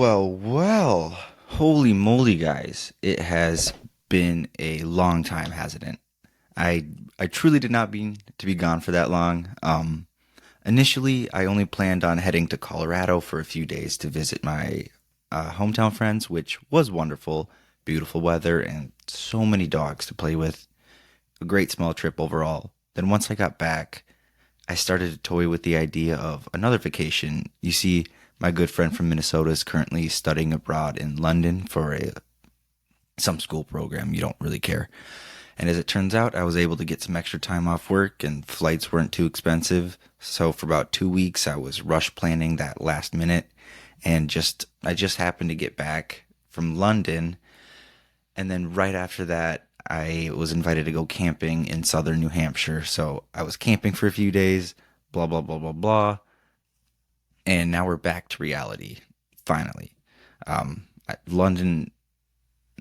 Well. Holy moly, guys. It has been a long time, hasn't it? I I truly did not mean to be gone for that long. Initially, I only planned on heading to Colorado for a few days to visit my hometown friends, which was wonderful. Beautiful weather and so many dogs to play with. A great small trip overall. Then once I got back, I started to toy with the idea of another vacation. You see, my good friend from Minnesota is currently studying abroad in London for some school program. You don't really care. And as it turns out, I was able to get some extra time off work and flights weren't too expensive. So for about 2 weeks, I was rush planning that last minute and I just happened to get back from London. And then right after that, I was invited to go camping in southern New Hampshire. So I was camping for a few days, blah, blah, blah, blah, blah. And now we're back to reality, finally. London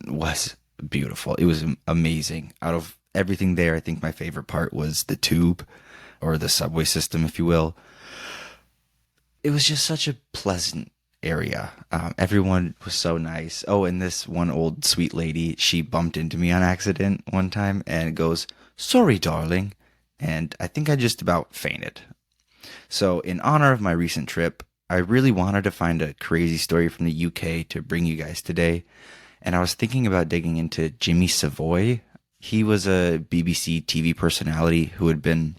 was beautiful. It was amazing. Out of everything there, I think my favorite part was the tube or the subway system, if you will. It was just such a pleasant area. Everyone was so nice. Oh, and this one old sweet lady, she bumped into me on accident one time and goes, "Sorry, darling." And I think I just about fainted. So, in honor of my recent trip, I really wanted to find a crazy story from the UK to bring you guys today. And I was thinking about digging into Jimmy Savoy. He was a BBC TV personality who had been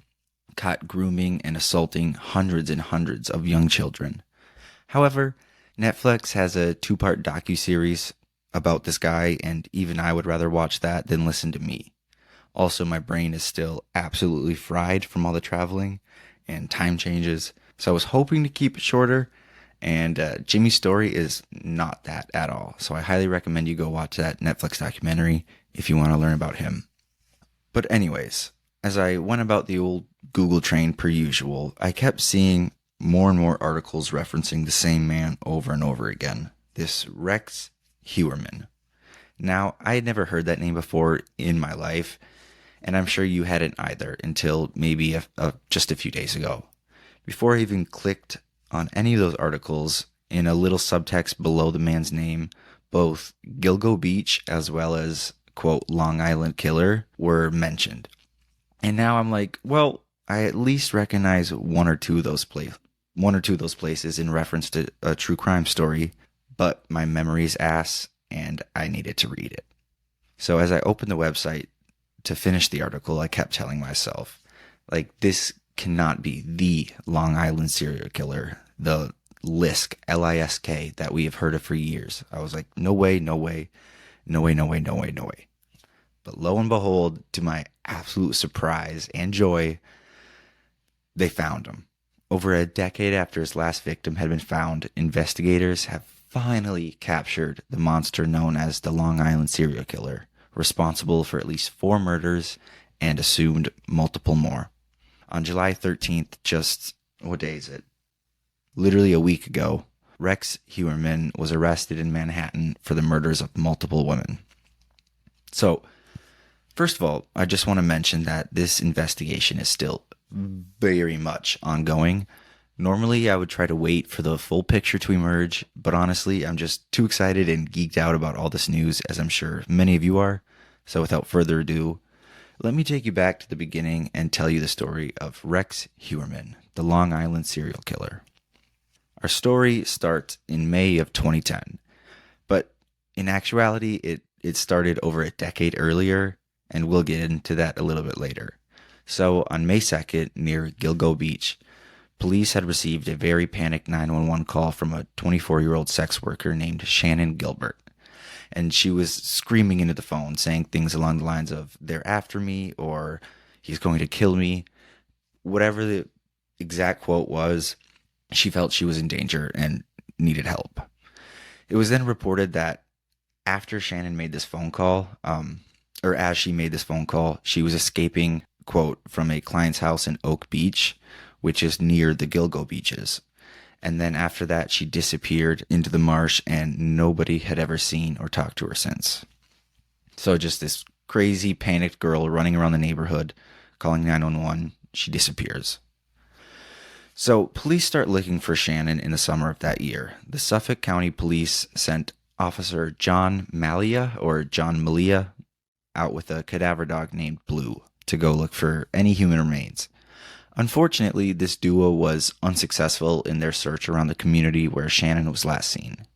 caught grooming and assaulting hundreds and hundreds of young children. However, Netflix has a two-part docuseries about this guy, and even I would rather watch that than listen to me. Also, my brain is still absolutely fried from all the traveling and time changes, so I was hoping to keep it shorter, and Jimmy's story is not that at all. So I highly recommend you go watch that Netflix documentary if you want to learn about him. But anyways, as I went about the old Google train per usual, I kept seeing more and more articles referencing the same man over and over again. This Rex Heuermann. Now, I had never heard that name before in my life, and I'm sure you hadn't either until maybe just a few days ago. Before I even clicked on any of those articles, in a little subtext below the man's name, both Gilgo Beach as well as, quote, Long Island Killer were mentioned. And now I'm like, well, I at least recognize one or two of those places in reference to a true crime story, but my memory's ass and I needed to read it. So as I opened the website to finish the article, I kept telling myself, like, this cannot be the Long Island serial killer, the LISK, LISK, that we have heard of for years. I was like, no way, no way, no way, no way, no way, no way. But lo and behold, to my absolute surprise and joy, they found him. Over a decade after his last victim had been found, investigators have finally captured the monster known as the Long Island serial killer, responsible for at least 4 murders and assumed multiple more. On July 13th, just, what day is it? Literally a week ago, Rex Heuermann was arrested in Manhattan for the murders of multiple women. So, first of all, I just want to mention that this investigation is still very much ongoing. Normally, I would try to wait for the full picture to emerge, but honestly, I'm just too excited and geeked out about all this news, as I'm sure many of you are. So without further ado, let me take you back to the beginning and tell you the story of Rex Heuermann, the Long Island serial killer. Our story starts in May of 2010, but in actuality, it started over a decade earlier, and we'll get into that a little bit later. So on May 2nd, near Gilgo Beach, police had received a very panicked 911 call from a 24-year-old sex worker named Shannon Gilbert. And she was screaming into the phone, saying things along the lines of, "They're after me," or "He's going to kill me." Whatever the exact quote was, she felt she was in danger and needed help. It was then reported that after Shannon made this phone call, or as she made this phone call, she was escaping, quote, from a client's house in Oak Beach, which is near the Gilgo Beaches. And then after that, she disappeared into the marsh and nobody had ever seen or talked to her since. So just this crazy panicked girl running around the neighborhood, calling 911, she disappears. So, police start looking for Shannon in the summer of that year. The Suffolk County Police sent Officer John Malia, or John Malia, out with a cadaver dog named Blue to go look for any human remains. Unfortunately, this duo was unsuccessful in their search around the community where Shannon was last seen.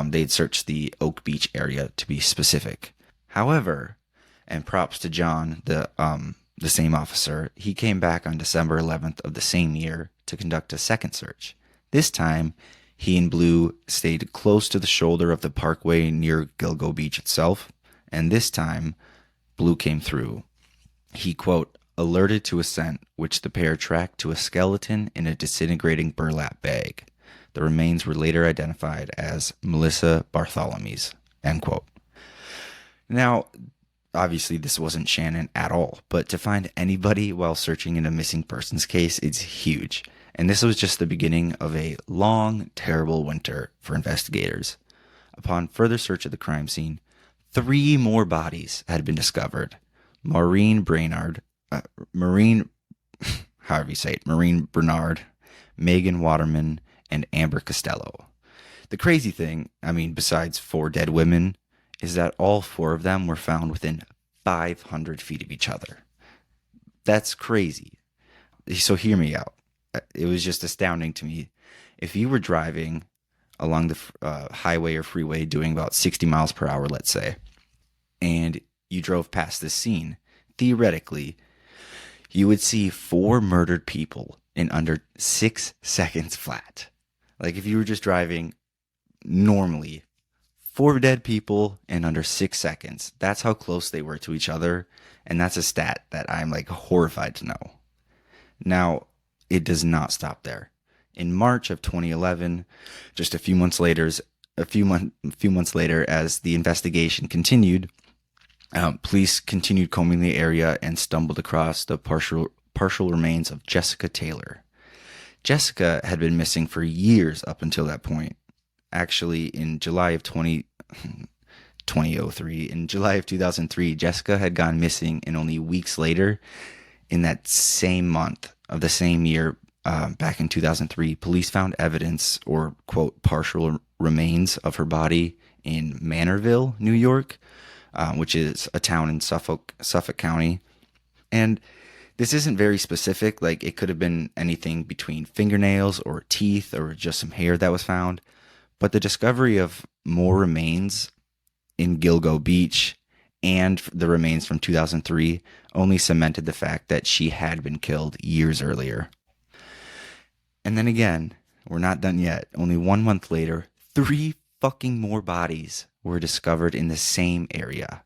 They'd searched the Oak Beach area to be specific. However, and props to John, the same officer, he came back on December 11th of the same year to conduct a second search. This time, he and Blue stayed close to the shoulder of the parkway near Gilgo Beach itself, and this time, Blue came through. He, quote, alerted to a scent which the pair tracked to a skeleton in a disintegrating burlap bag. The remains were later identified as Melissa Bartholomew's, end quote. Now, obviously this wasn't Shannon at all, but to find anybody while searching in a missing persons case, it's huge. And this was just the beginning of a long, terrible winter for investigators. Upon further search of the crime scene, 3 more bodies had been discovered. Maureen Brainard, Maureen, however you say it, Maureen Bernard, Megan Waterman, and Amber Costello. The crazy thing, besides 4 dead women, is that all 4 of them were found within 500 feet of each other. That's crazy. So hear me out. It was just astounding to me. If you were driving along the highway or freeway doing about 60 miles per hour, let's say, and you drove past this scene, theoretically, you would see 4 murdered people in under 6 seconds flat. Like if you were just driving normally, 4 dead people in under 6 seconds. That's how close they were to each other. And that's a stat that I'm horrified to know. Now, it does not stop there. In March of 2011, just a few months later, as the investigation continued, police continued combing the area and stumbled across the partial remains of Jessica Taylor. Jessica had been missing for years up until that point. Actually, in July of 2003, Jessica had gone missing, and only weeks later, in that same month of the same year, back in 2003, police found evidence, or quote, partial remains of her body in Manorville, New York, which is a town in Suffolk County. And this isn't very specific. It could have been anything between fingernails or teeth or just some hair that was found. But the discovery of more remains in Gilgo Beach and the remains from 2003 only cemented the fact that she had been killed years earlier. And then again, we're not done yet. Only 1 month later, 3 fucking more bodies were discovered in the same area.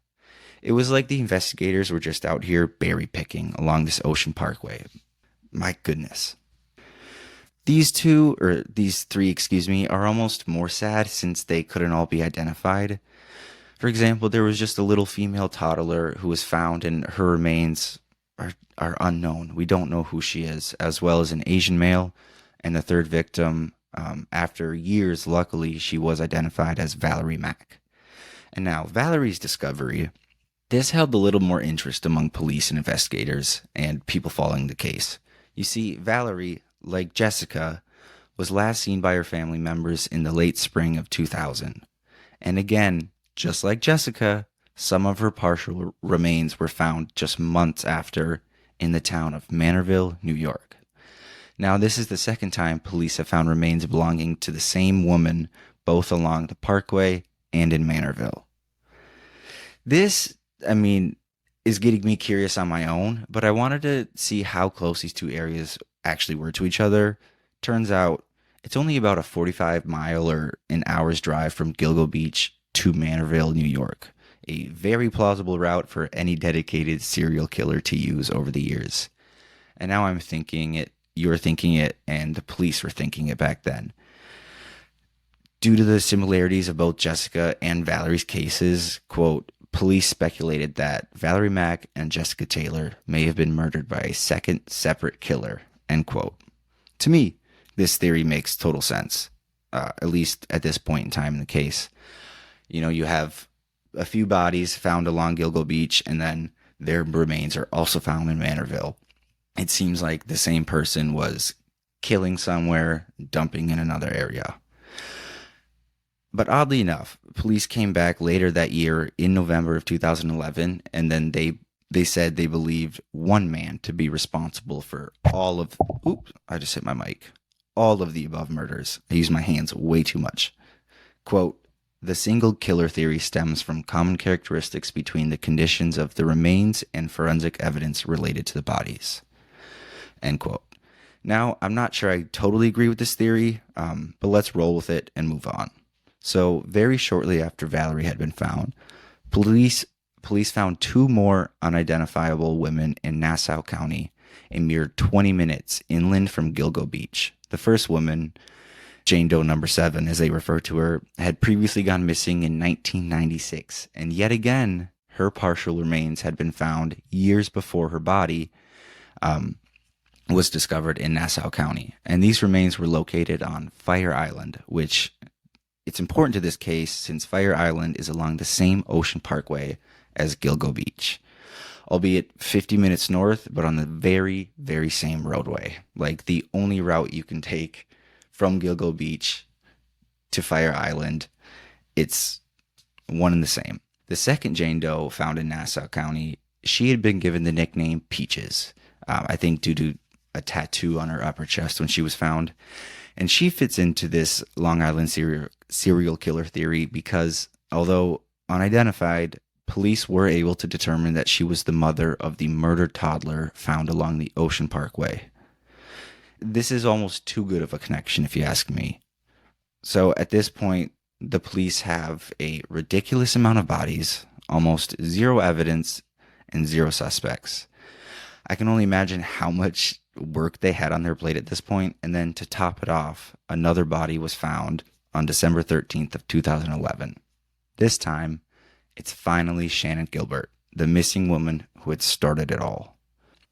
It was like the investigators were just out here berry picking along this ocean parkway. My goodness. These 3, are almost more sad since they couldn't all be identified. For example, there was just a little female toddler who was found, and her remains are unknown. We don't know who she is, as well as an Asian male. And the third victim, after years, luckily, she was identified as Valerie Mack. And now, Valerie's discovery, this held a little more interest among police and investigators and people following the case. You see, Valerie, like Jessica, was last seen by her family members in the late spring of 2000. And again, just like Jessica, some of her partial remains were found just months after in the town of Manorville, New York. Now, this is the second time police have found remains belonging to the same woman, both along the parkway and in Manorville. This, is getting me curious on my own, but I wanted to see how close these 2 areas actually were to each other. Turns out it's only about a 45-mile or an hour's drive from Gilgo Beach to Manorville, New York. A very plausible route for any dedicated serial killer to use over the years. And now I'm thinking it, you're thinking it, and the police were thinking it back then. Due to the similarities of both Jessica and Valerie's cases, quote, police speculated that Valerie Mack and Jessica Taylor may have been murdered by a second separate killer, end quote. To me, this theory makes total sense, at least at this point in time in the case. You have a few bodies found along Gilgo Beach, and then their remains are also found in Manorville. It seems like the same person was killing somewhere, dumping in another area. But oddly enough, police came back later that year in November of 2011, and then they said they believed one man to be responsible for all of. Oops, I just hit my mic. All of the above murders. I use my hands way too much. Quote, the single killer theory stems from common characteristics between the conditions of the remains and forensic evidence related to the bodies. End quote. Now, I'm not sure I totally agree with this theory, but let's roll with it and move on. So, very shortly after Valerie had been found, police found two more unidentifiable women in Nassau County, a mere 20 minutes inland from Gilgo Beach. The first woman, Jane Doe number 7, as they refer to her, had previously gone missing in 1996, and yet again, her partial remains had been found years before her body was discovered in Nassau County. And these remains were located on Fire Island, which it's important to this case since Fire Island is along the same ocean parkway as Gilgo Beach, albeit 50 minutes north, but on the very, very same roadway. Like the only route you can take from Gilgo Beach to Fire Island, it's one and the same. The second Jane Doe found in Nassau County, she had been given the nickname Peaches, I think due to a tattoo on her upper chest when she was found. And she fits into this Long Island serial killer theory because, although unidentified, police were able to determine that she was the mother of the murdered toddler found along the Ocean Parkway. This is almost too good of a connection, if you ask me. So at this point, the police have a ridiculous amount of bodies, almost zero evidence, and zero suspects. I can only imagine how much work they had on their plate at this point, and then to top it off, another body was found on December 13th of 2011. This time, it's finally Shannon Gilbert, the missing woman who had started it all.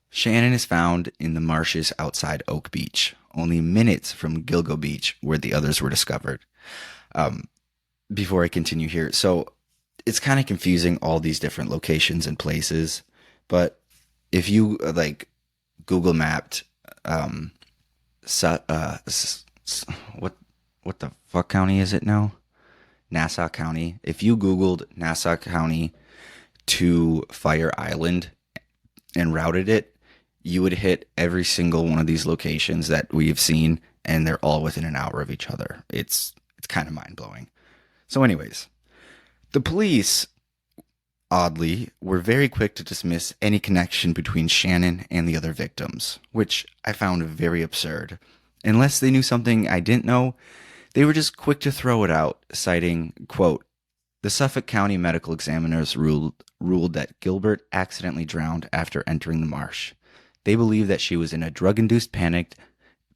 Shannon is found in the marshes outside Oak Beach, only minutes from Gilgo Beach, where the others were discovered. Before I continue here, so it's kind of confusing, all these different locations and places, but if you Google mapped what the fuck county is it now? Nassau County. If you Googled Nassau County to Fire Island and routed it, you would hit every single one of these locations that we've seen, and they're all within an hour of each other. It's kind of mind-blowing. So anyways, the police, oddly, were very quick to dismiss any connection between Shannon and the other victims, which I found very absurd. Unless they knew something I didn't know, they were just quick to throw it out, citing, quote, the Suffolk County medical examiners ruled that Gilbert accidentally drowned after entering the marsh. They believe that she was in a drug-induced panic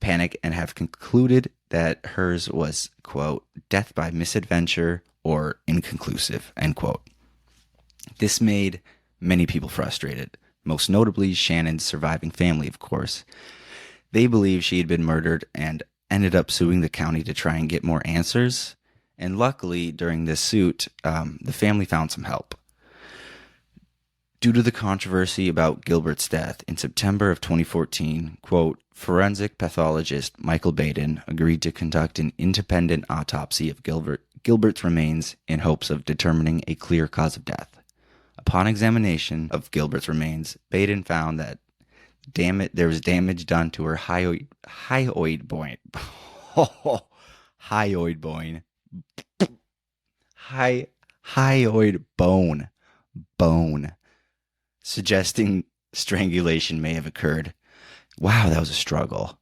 and have concluded that hers was, quote, death by misadventure or inconclusive, end quote. This made many people frustrated, most notably Shannon's surviving family, of course. They believe she had been murdered and ended up suing the county to try and get more answers. And luckily, during this suit, the family found some help. Due to the controversy about Gilbert's death, in September of 2014, quote, forensic pathologist Michael Baden agreed to conduct an independent autopsy of Gilbert's remains in hopes of determining a clear cause of death. Upon examination of Gilbert's remains, Baden found that there was damage done to her hyoid bone. Hyoid bone, suggesting strangulation may have occurred. Wow, that was a struggle.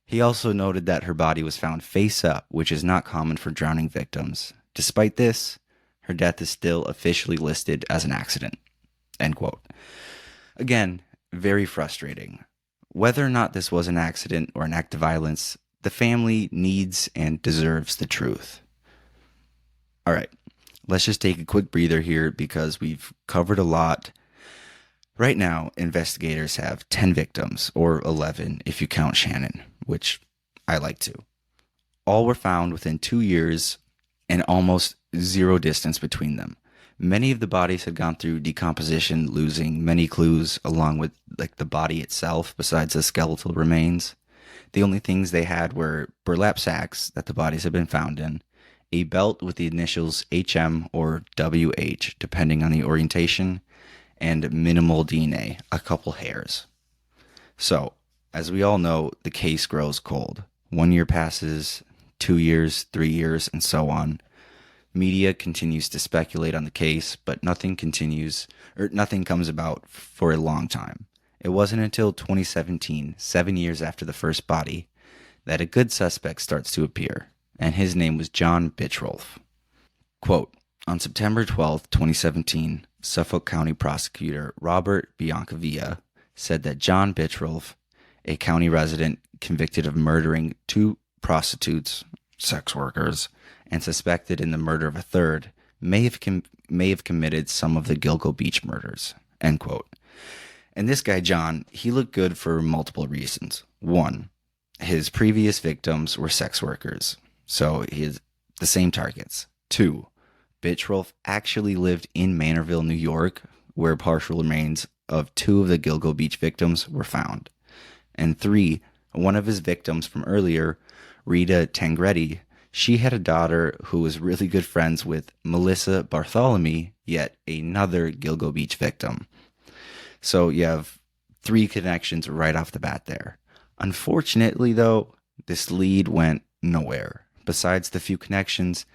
He also noted that her body was found face up, which is not common for drowning victims. Despite this, her death is still officially listed as an accident. End quote. Again, very frustrating. Whether or not this was an accident or an act of violence, the family needs and deserves the truth. All right, let's just take a quick breather here because we've covered a lot. Right now, investigators have 10 victims, or 11 if you count Shannon, which I like to. All were found within 2 years and almost zero distance between them. Many of the bodies had gone through decomposition, losing many clues along with the body itself besides the skeletal remains. The only things they had were burlap sacks that the bodies had been found in, a belt with the initials HM or WH, depending on the orientation, and minimal DNA, a couple hairs. So, as we all know, the case grows cold. 1 year passes, 2 years, 3 years, and so on. Media continues to speculate on the case, but nothing comes about for a long time. It wasn't until 2017, 7 years after the first body, that a good suspect starts to appear, and his name was John Bitchrolf. Quote, on September 12, 2017, Suffolk County Prosecutor Robert Biancavilla said that John Bitchrolf, a county resident convicted of murdering 2 prostitutes, sex workers, and suspected in the murder of a third, may have committed some of the Gilgo Beach murders, end quote. And this guy, John, he looked good for multiple reasons. 1, his previous victims were sex workers, so he has the same targets. 2, Bitchrolf actually lived in Manorville, New York, where partial remains of 2 of the Gilgo Beach victims were found. And 3, one of his victims from earlier, Rita Tangretti, she had a daughter who was really good friends with Melissa Bartholomew, yet another Gilgo Beach victim. So you have 3 connections right off the bat there. Unfortunately, though, this lead went nowhere. Besides the few connections,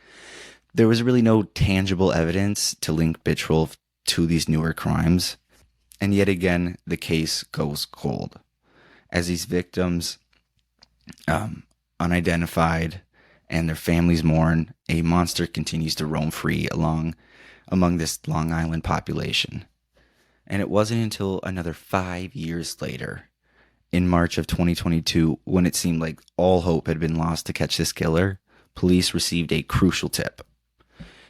there was really no tangible evidence to link Bitchrolf to these newer crimes. And yet again, the case goes cold. As these victims, unidentified, and their families mourn, a monster continues to roam free among this Long Island population. And it wasn't until another 5 years later, in March of 2022, when it seemed like all hope had been lost to catch this killer, police received a crucial tip.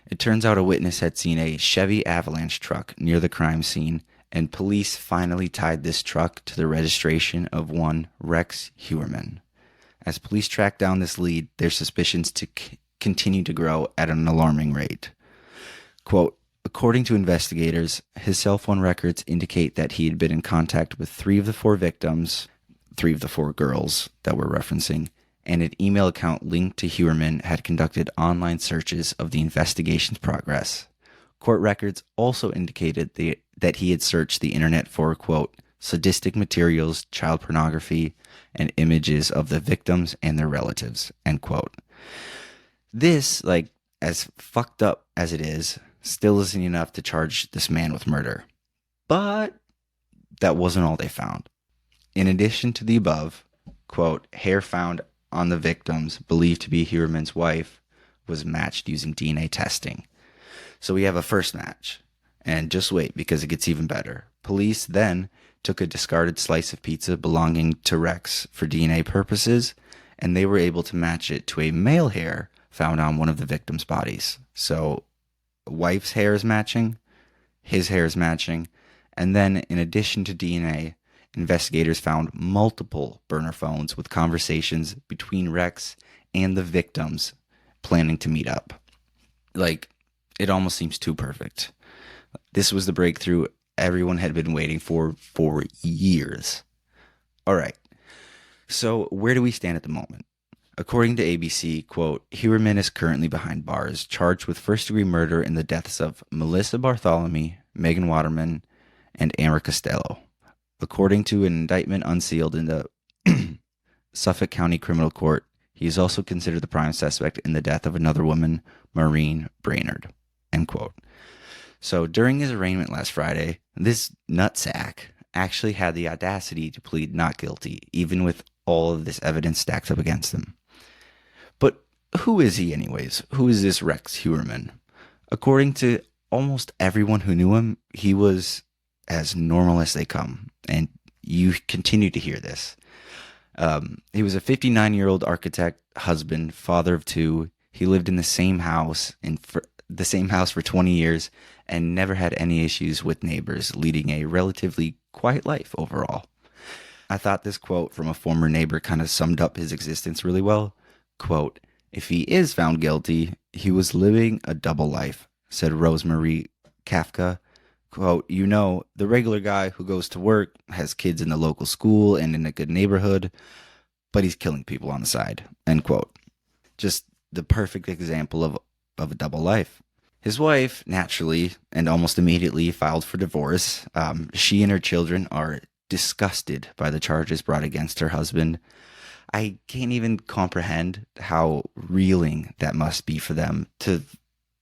It turns out a witness had seen a Chevy Avalanche truck near the crime scene, and police finally tied this truck to the registration of one Rex Heuermann. As police tracked down this lead, their suspicions continue to grow at an alarming rate. Quote, according to investigators, his cell phone records indicate that he had been in contact with 3 of the 4 victims, 3 of the 4 girls that we're referencing, and an email account linked to Heuermann had conducted online searches of the investigation's progress. Court records also indicated that he had searched the internet for, quote, sadistic materials, child pornography, and images of the victims and their relatives, end quote. This, as fucked up as it is, still isn't enough to charge this man with murder. But that wasn't all they found. In addition to the above, quote, hair found on the victims believed to be Heuermann's wife was matched using DNA testing. So we have a first match. And just wait, because it gets even better. Police then took a discarded slice of pizza belonging to Rex for DNA purposes, and they were able to match it to a male hair found on one of the victims' bodies. So wife's hair is matching, his hair is matching, and then in addition to DNA, investigators found multiple burner phones with conversations between Rex and the victims planning to meet up. It almost seems too perfect. This was the breakthrough everyone had been waiting for years. All right. So where do we stand at the moment? According to ABC, quote, Heuermann is currently behind bars, charged with first-degree murder in the deaths of Melissa Bartholomew, Megan Waterman, and Amber Costello. According to an indictment unsealed in the Suffolk County Criminal Court, he is also considered the prime suspect in the death of another woman, Maureen Brainerd, end quote. So during his arraignment last Friday, this nutsack actually had the audacity to plead not guilty, even with all of this evidence stacked up against him. But who is he anyways? Who is this Rex Heuermann? According to almost everyone who knew him, he was as normal as they come. And you continue to hear this. He was a 59-year-old architect, husband, father of 2. He lived in the same house for 20 years and never had any issues with neighbors, leading a relatively quiet life overall. I thought this quote from a former neighbor kind of summed up his existence really well. Quote, if he is found guilty, he was living a double life, said Rosemary Kafka. Quote, the regular guy who goes to work, has kids in the local school and in a good neighborhood, but he's killing people on the side, end quote. Just the perfect example of a double life. His wife, naturally and almost immediately, filed for divorce. She and her children are disgusted by the charges brought against her husband. I can't even comprehend how reeling that must be for them to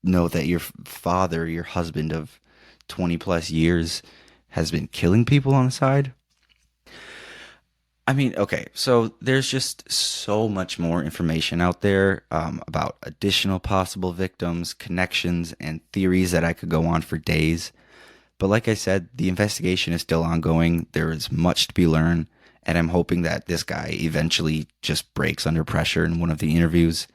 know that your father, your husband of 20 plus years, has been killing people on the side. I mean, okay, so there's just so much more information out there about additional possible victims, connections, and theories that I could go on for days. But like I said, the investigation is still ongoing. There is much to be learned, and I'm hoping that this guy eventually just breaks under pressure in one of the interviews,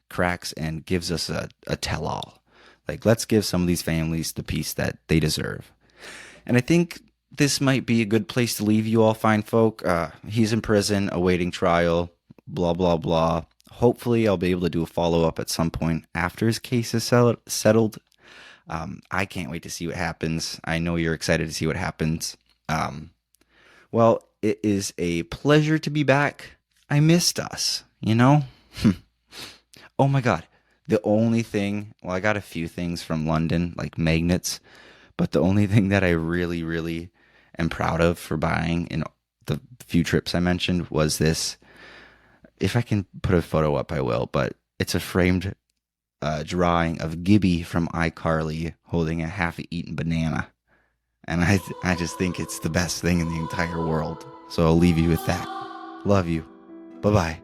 cracks, and gives us a tell all. Like, let's give some of these families the peace that they deserve. And I think this might be a good place to leave you all, fine folk. He's in prison, awaiting trial, blah, blah, blah. Hopefully, I'll be able to do a follow up at some point after his case is settled. I can't wait to see what happens. I know you're excited to see what happens. Well, it is a pleasure to be back. I missed us, you know? Oh my God. The only thing, well, I got a few things from London, like magnets, but the only thing that I really, really am proud of for buying in the few trips I mentioned was this. If I can put a photo up, I will, but it's a framed drawing of Gibby from iCarly holding a half-eaten banana. And I just think it's the best thing in the entire world. So I'll leave you with that. Love you. Bye-bye.